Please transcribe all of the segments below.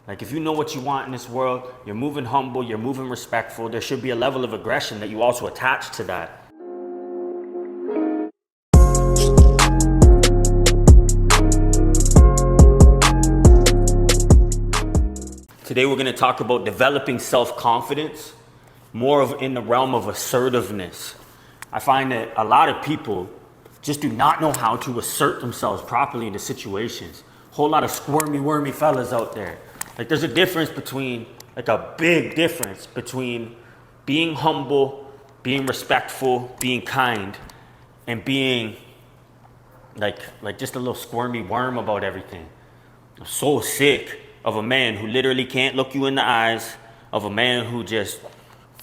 Like if you know what you want in this world, you're moving humble, you're moving respectful, there should be a level of aggression that you also attach to that. Today we're going to talk about developing self-confidence, more of in the realm of assertiveness. I find that a lot of people just do not know how to assert themselves properly into situations. Whole lot of squirmy, wormy fellas out there. Like there's a difference between, like a big difference between being humble, being respectful, being kind, and being like just a little squirmy worm about everything. I'm so sick of a man who literally can't look you in the eyes, of a man who just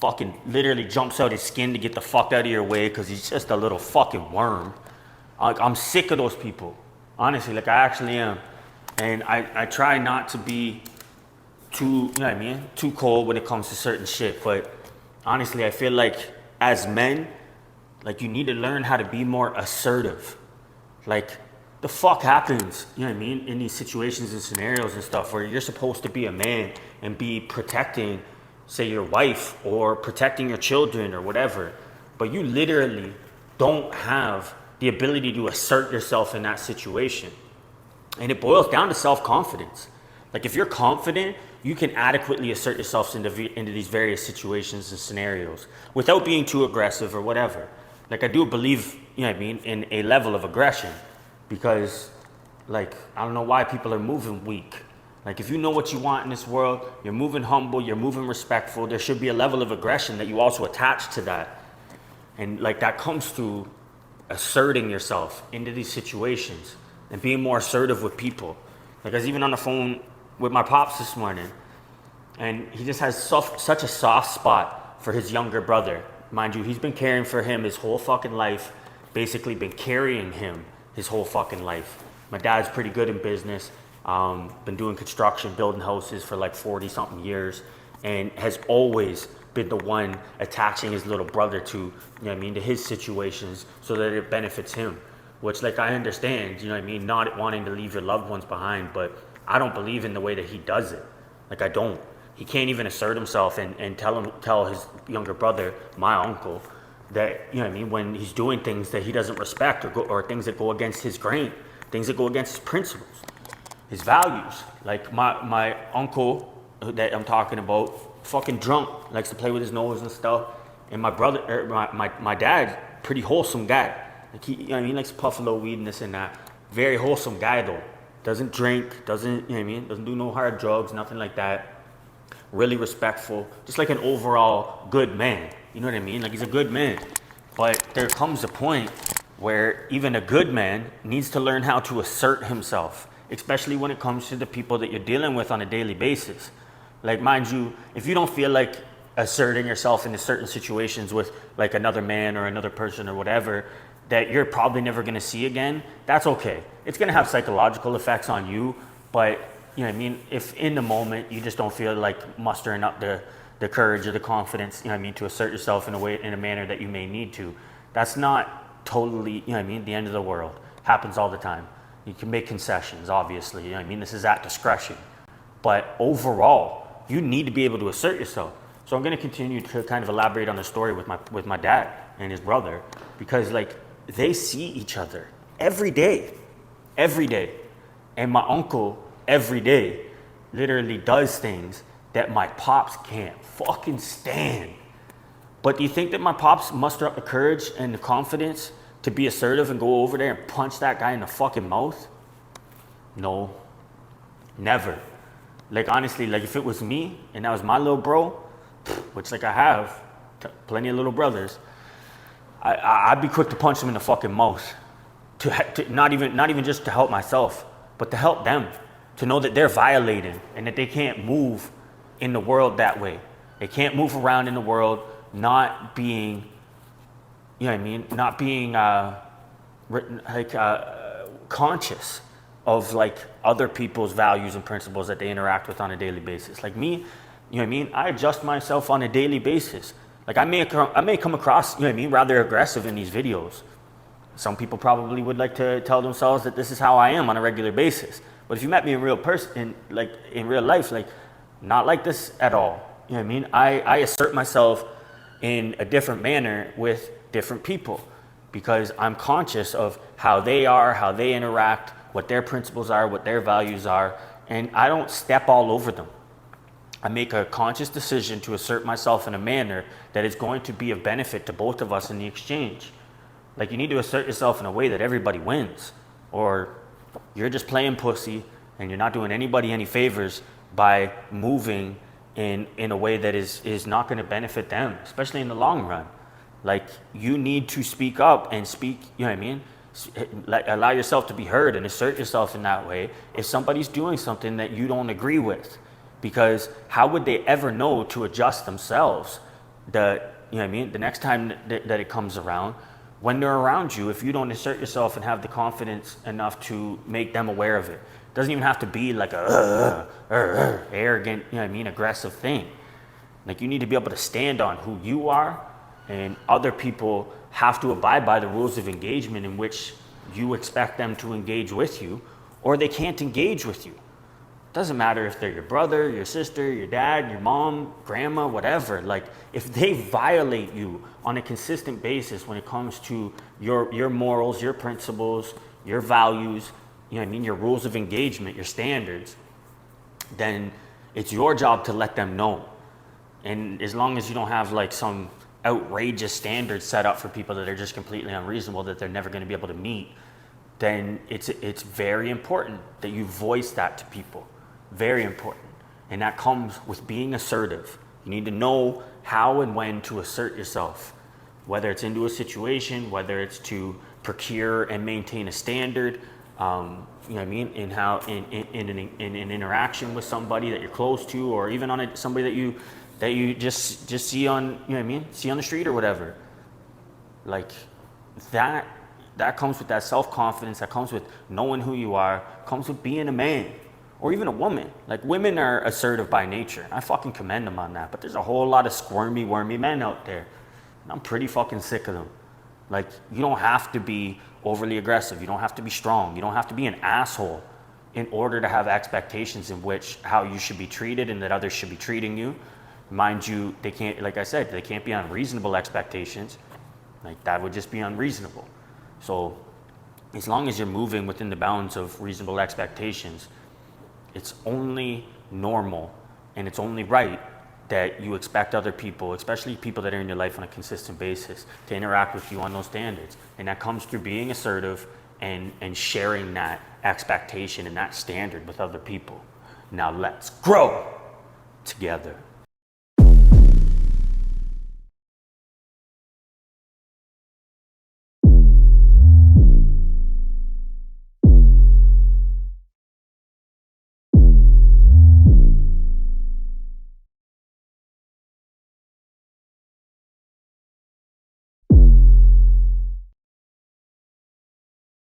fucking literally jumps out his skin to get the fuck out of your way because he's just a little fucking worm. I'm sick of those people. Honestly, like I actually am. And I try not to be too, you know what I mean, too cold when it comes to certain shit. But honestly, I feel like as men, like you need to learn how to be more assertive. Like the fuck happens, you know what I mean, in these situations and scenarios and stuff where you're supposed to be a man and be protecting, say, your wife or protecting your children or whatever, but you literally don't have the ability to assert yourself in that situation. And it boils down to self-confidence. Like if you're confident, you can adequately assert yourself into these various situations and scenarios without being too aggressive or whatever. Like I do believe, you know what I mean, in a level of aggression. Because, like, I don't know why people are moving weak. Like, if you know what you want in this world, you're moving humble, you're moving respectful, there should be a level of aggression that you also attach to that. And, like, that comes through asserting yourself into these situations and being more assertive with people. Like, I was even on the phone with my pops this morning, and he just has such a soft spot for his younger brother. Mind you, he's been caring for him his whole fucking life, basically been carrying him his whole fucking life. My dad's pretty good in business, been doing construction, building houses for like 40 something years, and has always been the one attaching his little brother to, you know what I mean, to his situations so that it benefits him. Which, like, I understand, you know what I mean, not wanting to leave your loved ones behind, but I don't believe in the way that he does it. Like, I don't. He can't even assert himself and tell his younger brother, my uncle, that, you know what I mean, when he's doing things that he doesn't respect or things that go against his grain, things that go against his principles, his values. Like my uncle that I'm talking about, fucking drunk, likes to play with his nose and stuff. And my brother, my dad, pretty wholesome guy. Like he, you know what I mean, he likes to puff a little weed and this and that. Very wholesome guy though. Doesn't drink, doesn't, you know what I mean, doesn't do no hard drugs, nothing like that. Really respectful, just like an overall good man. You know what I mean? Like he's a good man. But there comes a point where even a good man needs to learn how to assert himself, especially when it comes to the people that you're dealing with on a daily basis. Like, mind you, if you don't feel like asserting yourself into certain situations with like another man or another person or whatever that you're probably never going to see again, that's okay. It's going to have psychological effects on you, but you know what I mean, if in the moment you just don't feel like mustering up the courage or the confidence, you know what I mean, to assert yourself in a manner that you may need to, that's not totally, you know what I mean, the end of the world. Happens all the time. You can make concessions, obviously, you know what I mean, this is at discretion. But overall, you need to be able to assert yourself. So I'm going to continue to kind of elaborate on the story with my dad and his brother, because like they see each other every day. And my uncle every day literally does things that my pops can't fucking stand. But do you think that my pops muster up the courage and the confidence to be assertive and go over there and punch that guy in the fucking mouth? No, never. Like honestly, like if it was me and that was my little bro, which like I have plenty of little brothers, I'd be quick to punch him in the fucking mouth. To not even just to help myself, but to help them. To know that they're violating and that they can't move in the world that way. They can't move around in the world not being, you know what I mean, not being conscious of like other people's values and principles that they interact with on a daily basis. Like me, you know what I mean, I adjust myself on a daily basis. Like I may come across, you know what I mean, rather aggressive in these videos. Some people probably would like to tell themselves that this is how I am on a regular basis. But if you met me in in real life, like not like this at all. You know what I mean? I assert myself in a different manner with different people because I'm conscious of how they are, how they interact, what their principles are, what their values are, and I don't step all over them. I make a conscious decision to assert myself in a manner that is going to be of benefit to both of us in the exchange. Like, you need to assert yourself in a way that everybody wins, or you're just playing pussy and you're not doing anybody any favors by moving in a way that is not going to benefit them, especially in the long run. Like, you need to speak up and speak, you know what I mean? Allow yourself to be heard and assert yourself in that way if somebody's doing something that you don't agree with. Because how would they ever know to adjust themselves you know what I mean, the next time that it comes around, when they're around you, if you don't assert yourself and have the confidence enough to make them aware of it? It doesn't even have to be like a arrogant, you know what I mean, aggressive thing. Like, you need to be able to stand on who you are, and other people have to abide by the rules of engagement in which you expect them to engage with you, or they can't engage with you. Doesn't matter if they're your brother, your sister, your dad, your mom, grandma, whatever. Like, if they violate you on a consistent basis when it comes to your morals, your principles, your values, you know what I mean, your rules of engagement, your standards, then it's your job to let them know. And as long as you don't have like some outrageous standards set up for people that are just completely unreasonable that they're never going to be able to meet, then it's very important that you voice that to people. Very important. And that comes with being assertive. You need to know how and when to assert yourself, whether it's into a situation, whether it's to procure and maintain a standard, you know what I mean, in an interaction with somebody that you're close to, or even on somebody that you just see on, you know what I mean, see on the street or whatever. Like, that comes with that self-confidence, that comes with knowing who you are, comes with being a man. Or even a woman. Like, women are assertive by nature. I fucking commend them on that. But there's a whole lot of squirmy, wormy men out there. And I'm pretty fucking sick of them. Like, you don't have to be overly aggressive. You don't have to be strong. You don't have to be an asshole in order to have expectations in which how you should be treated and that others should be treating you. Mind you, they can't, like I said, they can't be unreasonable expectations. Like, that would just be unreasonable. So as long as you're moving within the bounds of reasonable expectations, it's only normal and it's only right that you expect other people, especially people that are in your life on a consistent basis, to interact with you on those standards. And that comes through being assertive and sharing that expectation and that standard with other people. Now let's grow together.